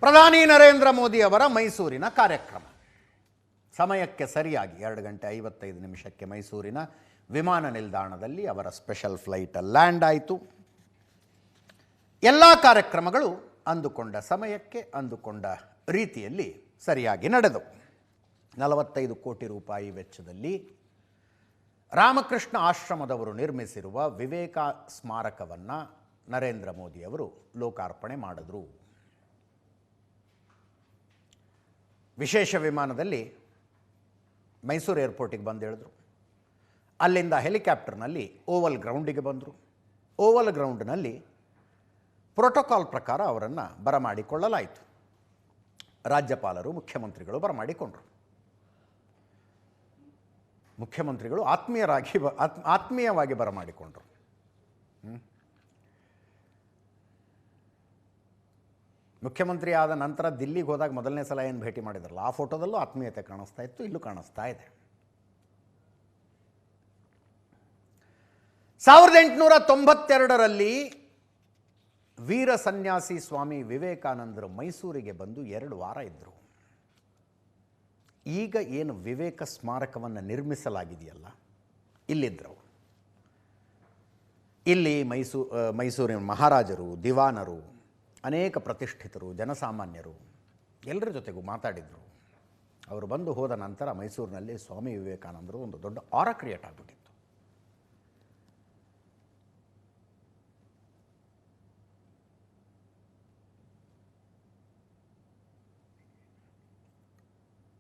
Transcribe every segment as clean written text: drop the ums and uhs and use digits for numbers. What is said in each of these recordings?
ಪ್ರಧಾನಿ ನರೇಂದ್ರ ಮೋದಿ ಅವರ ಮೈಸೂರಿನ ಕಾರ್ಯಕ್ರಮ ಸಮಯಕ್ಕೆ ಸರಿಯಾಗಿ 2:55 ಮೈಸೂರಿನ ವಿಮಾನ ನಿಲ್ದಾಣದಲ್ಲಿ ಅವರ ಸ್ಪೆಷಲ್ ಫ್ಲೈಟ್ ಲ್ಯಾಂಡ್ ಆಯಿತು. ಎಲ್ಲ ಕಾರ್ಯಕ್ರಮಗಳು ಅಂದುಕೊಂಡ ಸಮಯಕ್ಕೆ ಅಂದುಕೊಂಡ ರೀತಿಯಲ್ಲಿ ಸರಿಯಾಗಿ ನಡೆದವು. 45 ಕೋಟಿ ರೂಪಾಯಿ ವೆಚ್ಚದಲ್ಲಿ ರಾಮಕೃಷ್ಣ ಆಶ್ರಮದವರು ನಿರ್ಮಿಸಿರುವ ವಿವೇಕ ಸ್ಮಾರಕವನ್ನು ನರೇಂದ್ರ ಮೋದಿ ಅವರು ಲೋಕಾರ್ಪಣೆ ಮಾಡಿದರು. ವಿಶೇಷ ವಿಮಾನದಲ್ಲಿ ಮೈಸೂರು ಏರ್ಪೋರ್ಟಿಗೆ ಬಂದು ಇಳಿದ್ರು. ಅಲ್ಲಿಂದ ಹೆಲಿಕಾಪ್ಟರ್ನಲ್ಲಿ ಓವಲ್ ಗ್ರೌಂಡಿಗೆ ಬಂದರು. ಓವಲ್ ಗ್ರೌಂಡ್ನಲ್ಲಿ ಪ್ರೋಟೋಕಾಲ್ ಪ್ರಕಾರ ಅವರನ್ನು ಬರಮಾಡಿಕೊಳ್ಳಲಾಯಿತು. ರಾಜ್ಯಪಾಲರು, ಮುಖ್ಯಮಂತ್ರಿಗಳು ಬರಮಾಡಿಕೊಂಡರು. ಮುಖ್ಯಮಂತ್ರಿಗಳು ಆತ್ಮೀಯವಾಗಿ ಬರಮಾಡಿಕೊಂಡರು. ಮುಖ್ಯಮಂತ್ರಿ ಆದ ನಂತರ ದಿಲ್ಲಿಗೆ ಹೋದಾಗ ಮೊದಲನೇ ಸಲ ಏನು ಭೇಟಿ ಮಾಡಿದ್ರಲ್ಲ, ಆ ಫೋಟೋದಲ್ಲೂ ಆತ್ಮೀಯತೆ ಕಾಣಿಸ್ತಾ ಇತ್ತು, ಇಲ್ಲೂ ಕಾಣಿಸ್ತಾ ಇದೆ. 1892ರಲ್ಲಿ ವೀರ ಸನ್ಯಾಸಿ ಸ್ವಾಮಿ ವಿವೇಕಾನಂದರು ಮೈಸೂರಿಗೆ ಬಂದು 2 ವಾರ ಇದ್ದರು. ಈಗ ಏನು ವಿವೇಕ ಸ್ಮಾರಕವನ್ನು ನಿರ್ಮಿಸಲಾಗಿದೆಯಲ್ಲ, ಇಲ್ಲಿದ್ದರು. ಇಲ್ಲಿ ಮೈಸೂರಿನ ಮಹಾರಾಜರು, ದಿವಾನರು, ಅನೇಕ ಪ್ರತಿಷ್ಠಿತರು, ಜನಸಾಮಾನ್ಯರು ಎಲ್ಲರ ಜೊತೆಗೂ ಮಾತಾಡಿದರು. ಅವರು ಬಂದು ಹೋದ ನಂತರ ಮೈಸೂರಿನಲ್ಲಿ ಸ್ವಾಮಿ ವಿವೇಕಾನಂದರು ಒಂದು ದೊಡ್ಡ ಆರ ಕ್ರಿಯೇಟ್ ಆಗಿಬಿಟ್ಟಿತ್ತು.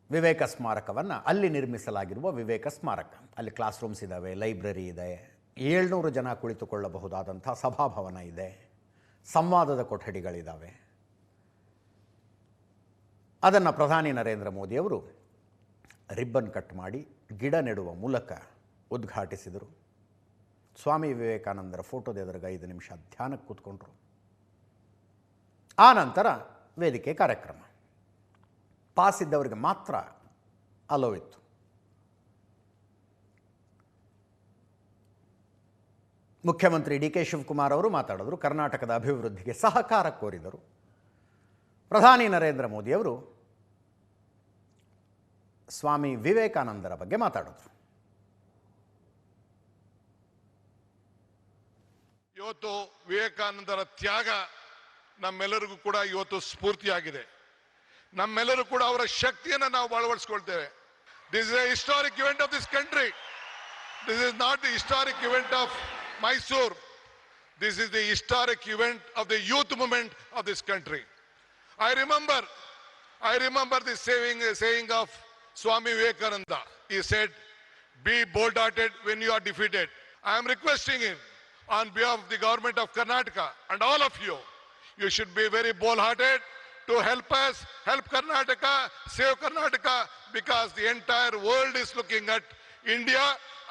ವಿವೇಕ ಸ್ಮಾರಕವನ್ನು ಅಲ್ಲಿ ನಿರ್ಮಿಸಲಾಗಿರುವ ವಿವೇಕ ಸ್ಮಾರಕ, ಅಲ್ಲಿ ಕ್ಲಾಸ್ ರೂಮ್ಸ್ ಇದ್ದಾವೆ, ಲೈಬ್ರರಿ ಇದೆ, 700 ಜನ ಕುಳಿತುಕೊಳ್ಳಬಹುದಾದಂಥ ಸಭಾಭವನ ಇದೆ, ಸಂವಾದದ ಕೊಠಡಿಗಳಿದ್ದಾವೆ. ಅದನ್ನು ಪ್ರಧಾನಿ ನರೇಂದ್ರ ಮೋದಿಯವರು ರಿಬ್ಬನ್ ಕಟ್ ಮಾಡಿ ಗಿಡ ನೆಡುವ ಮೂಲಕ ಉದ್ಘಾಟಿಸಿದರು. ಸ್ವಾಮಿ ವಿವೇಕಾನಂದರ ಫೋಟೋದ ಎದುರಿಗೆ 5 ನಿಮಿಷ ಧ್ಯಾನಕ್ಕೆ ಕೂತ್ಕೊಂಡ್ರು. ಆ ನಂತರ ವೇದಿಕೆ ಕಾರ್ಯಕ್ರಮ. ಪಾಸ್ ಇದ್ದವರಿಗೆ ಮಾತ್ರ ಅಲೋ ಇತ್ತು. ಮುಖ್ಯಮಂತ್ರಿ ಡಿ ಕೆ ಶಿವಕುಮಾರ್ ಅವರು ಮಾತಾಡಿದರು. ಕರ್ನಾಟಕದ ಅಭಿವೃದ್ಧಿಗೆ ಸಹಕಾರ ಕೋರಿದರು. ಪ್ರಧಾನಿ ನರೇಂದ್ರ ಮೋದಿಯವರು ಸ್ವಾಮಿ ವಿವೇಕಾನಂದರ ಬಗ್ಗೆ ಮಾತಾಡಿದರು. ಇವತ್ತು ವಿವೇಕಾನಂದರ ತ್ಯಾಗ ನಮ್ಮೆಲ್ಲರಿಗೂ ಕೂಡ ಇವತ್ತು ಸ್ಫೂರ್ತಿಯಾಗಿದೆ. ನಮ್ಮೆಲ್ಲರೂ ಕೂಡ ಅವರ ಶಕ್ತಿಯನ್ನು ನಾವು ಅಳವಡಿಸಿಕೊಳ್ತೇವೆ. This is a historic event of this country. This is not the historic event of Mysore. This is the historic event of the youth movement of this country. I remember the saying of Swami Vivekananda. He said, "Be bold-hearted when you are defeated." I am requesting him on behalf of the government of Karnataka and all of you, you should be very bold-hearted to help us, help Karnataka, save Karnataka, because the entire world is looking at India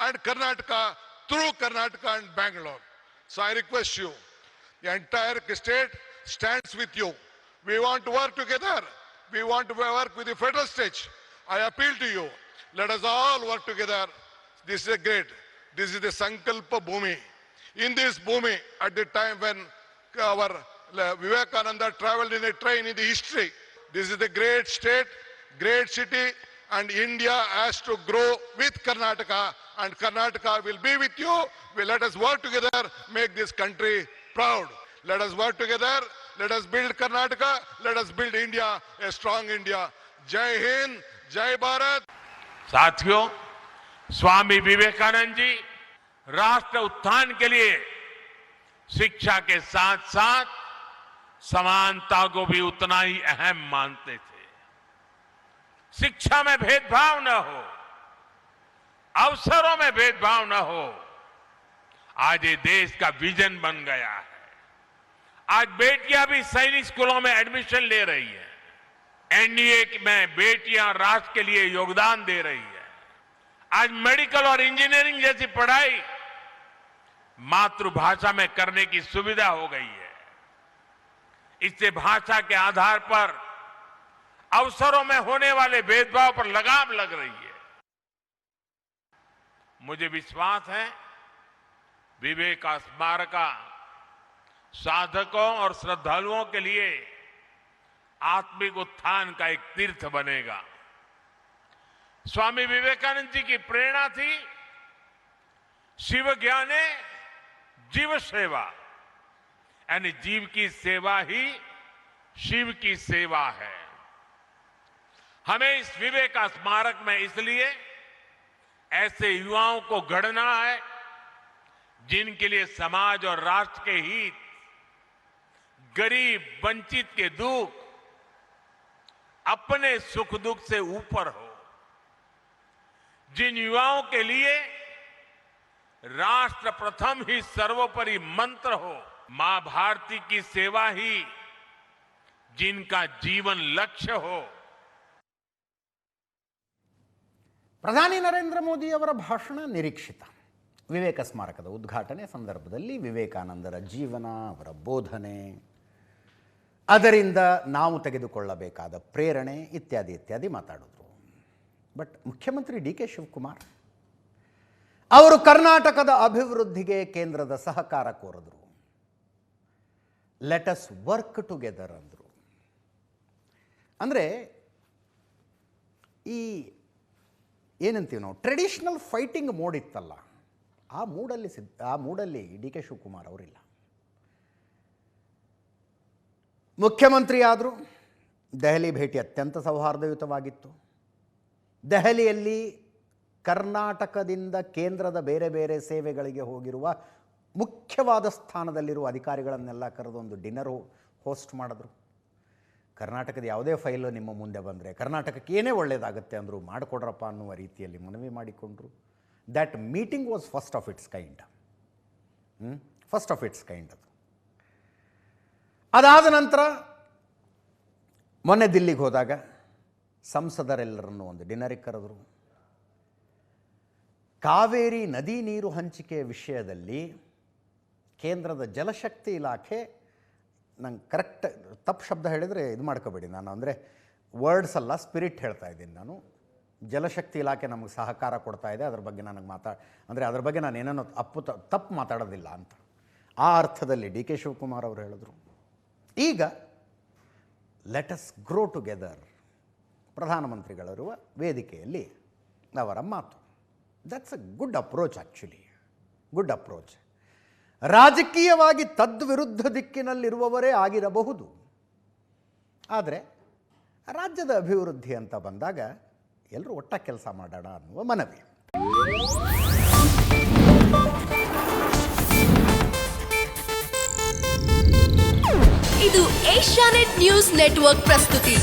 and Karnataka through Karnataka and Bangalore. So I request you, the entire state stands with you. We want to work together. We want to work with the federal state. I appeal to you, let us all work together. This is this is the Sankalpa Bhumi. In this Bhumi, at the time when our Vivekananda traveled in a train in the history, this is the great state, great city, and India has to grow with Karnataka, and Karnataka will be with you. Let us work together, make this country proud. Let us work together. Let us build Karnataka. Let us build India, a strong India. Jai Hind, Jai Bharat. साथियों, स्वामी विवेकानंद जी राष्ट्र उत्थान के लिए शिक्षा के साथ साथ समानता को भी उतना ही अहम मानते थे. शिक्षा में भेदभाव न हो, अवसरों में भेदभाव न हो. आज ये देश का विजन बन गया है. आज बेटियां भी सैनिक स्कूलों में एडमिशन ले रही है. एनडीए में बेटियां राष्ट्र के लिए योगदान दे रही है. आज मेडिकल और इंजीनियरिंग जैसी पढ़ाई मातृभाषा में करने की सुविधा हो गई है. इससे भाषा के आधार पर अवसरों में होने वाले भेदभाव पर लगाम लग रही है. मुझे विश्वास है विवेक स्मारक साधकों और श्रद्धालुओं के लिए आत्मिक उत्थान का एक तीर्थ बनेगा। स्वामी विवेकानंद जी की प्रेरणा थी शिव ज्ञाने जीव सेवा, यानी जीव की सेवा ही शिव की सेवा है। हमें इस विवेक का स्मारक में इसलिए ऐसे युवाओं को गढ़ना है जिनके लिए समाज और राष्ट्र के हित, गरीब वंचित के दुख अपने सुख दुख से ऊपर हो, जिन युवाओं के लिए राष्ट्र प्रथम ही सर्वोपरि मंत्र हो, मां भारती की सेवा ही जिनका जीवन लक्ष्य हो। ಪ್ರಧಾನಿ ನರೇಂದ್ರ ಮೋದಿಯವರ ಭಾಷಣ ನಿರೀಕ್ಷಿತ. ವಿವೇಕ ಸ್ಮಾರಕದ ಉದ್ಘಾಟನೆ ಸಂದರ್ಭದಲ್ಲಿ ವಿವೇಕಾನಂದರ ಜೀವನ, ಅವರ ಬೋಧನೆ, ಅದರಿಂದ ನಾವು ತೆಗೆದುಕೊಳ್ಳಬೇಕಾದ ಪ್ರೇರಣೆ ಇತ್ಯಾದಿ ಇತ್ಯಾದಿ ಮಾತಾಡಿದ್ರು. ಬಟ್ ಮುಖ್ಯಮಂತ್ರಿ ಡಿ ಕೆ ಶಿವಕುಮಾರ್ ಅವರು ಕರ್ನಾಟಕದ ಅಭಿವೃದ್ಧಿಗೆ ಕೇಂದ್ರದ ಸಹಕಾರ ಕೋರಿದ್ರು. ಲೆಟ್ ಅಸ್ ವರ್ಕ್ ಟುಗೆದರ್ ಅಂದರು. ಅಂದರೆ ಈ ಏನಂತೀವಿ ನಾವು ಟ್ರೆಡಿಷನಲ್ ಫೈಟಿಂಗ್ ಮೋಡ್ ಇತ್ತಲ್ಲ, ಆ ಮೂಡಲ್ಲಿ ಡಿ ಕೆ ಶಿವಕುಮಾರ್ ಅವರಿಲ್ಲ. ಮುಖ್ಯಮಂತ್ರಿ ಆದರು. ದೆಹಲಿ ಭೇಟಿ ಅತ್ಯಂತ ಸೌಹಾರ್ದಯುತವಾಗಿತ್ತು. ದೆಹಲಿಯಲ್ಲಿ ಕರ್ನಾಟಕದಿಂದ ಕೇಂದ್ರದ ಬೇರೆ ಬೇರೆ ಸೇವೆಗಳಿಗೆ ಹೋಗಿರುವ ಮುಖ್ಯವಾದ ಸ್ಥಾನದಲ್ಲಿರುವ ಅಧಿಕಾರಿಗಳನ್ನೆಲ್ಲ ಕರೆದೊಂದು ಡಿನ್ನರ್ ಹೋಸ್ಟ್ ಮಾಡಿದ್ರು. ಕರ್ನಾಟಕದ ಯಾವುದೇ ಫೈಲು ನಿಮ್ಮ ಮುಂದೆ ಬಂದರೆ ಕರ್ನಾಟಕಕ್ಕೆ ಏನೇ ಒಳ್ಳೆಯದಾಗುತ್ತೆ ಅಂದರು, ಮಾಡಿಕೊಡ್ರಪ್ಪ ಅನ್ನುವ ರೀತಿಯಲ್ಲಿ ಮನವಿ ಮಾಡಿಕೊಂಡ್ರು. That meeting was first of it's kind. ಅದು. ಅದಾದ ನಂತರ ಮೊನ್ನೆ ದಿಲ್ಲಿಗೆ ಹೋದಾಗ ಸಂಸದರೆಲ್ಲರನ್ನು ಒಂದು ಡಿನ್ನರಿಗೆ ಕರೆದರು. ಕಾವೇರಿ ನದಿ ನೀರು ಹಂಚಿಕೆ ವಿಷಯದಲ್ಲಿ ಕೇಂದ್ರದ ಜಲಶಕ್ತಿ ಇಲಾಖೆ, ನಂಗೆ ಕರೆಕ್ಟ್ ತಪ್ಪು ಶಬ್ದ ಹೇಳಿದರೆ ಇದು ಮಾಡ್ಕೋಬೇಡಿ, ನಾನು ಅಂದರೆ ವರ್ಡ್ಸ್ ಅಲ್ಲ ಸ್ಪಿರಿಟ್ ಹೇಳ್ತಾ ಇದ್ದೀನಿ ನಾನು. ಜಲಶಕ್ತಿ ಇಲಾಖೆ ನಮಗೆ ಸಹಕಾರ ಕೊಡ್ತಾ ಇದೆ, ಅದ್ರ ಬಗ್ಗೆ ನನಗೆ ಅದ್ರ ಬಗ್ಗೆ ನಾನು ಏನೇನೋ ತಪ್ಪು ಮಾತಾಡೋದಿಲ್ಲ ಅಂತ ಆ ಅರ್ಥದಲ್ಲಿ ಡಿ ಕೆ ಶಿವಕುಮಾರ್ ಅವರು ಹೇಳಿದ್ರು. ಈಗ ಲೆಟ್ ಅಸ್ ಗ್ರೋ ಟುಗೆದರ್ ಪ್ರಧಾನಮಂತ್ರಿಗಳಿರುವ ವೇದಿಕೆಯಲ್ಲಿ ಅವರ ಮಾತು. That's a good approach, actually good approach. ರಾಜಕೀಯವಾಗಿ ತದ್ವಿರುದ್ಧ ದಿಕ್ಕಿನಲ್ಲಿರುವವರೇ ಆಗಿರಬಹುದು, ಆದರೆ ರಾಜ್ಯದ ಅಭಿವೃದ್ಧಿ ಅಂತ ಬಂದಾಗ ಎಲ್ಲರೂ ಒಟ್ಟಾಗಿ ಕೆಲಸ ಮಾಡೋಣ ಅನ್ನುವ ಮನವಿ. ಇದು ಏಷ್ಯಾನೆಟ್ ನ್ಯೂಸ್ ನೆಟ್ವರ್ಕ್ ಪ್ರಸ್ತುತಿ.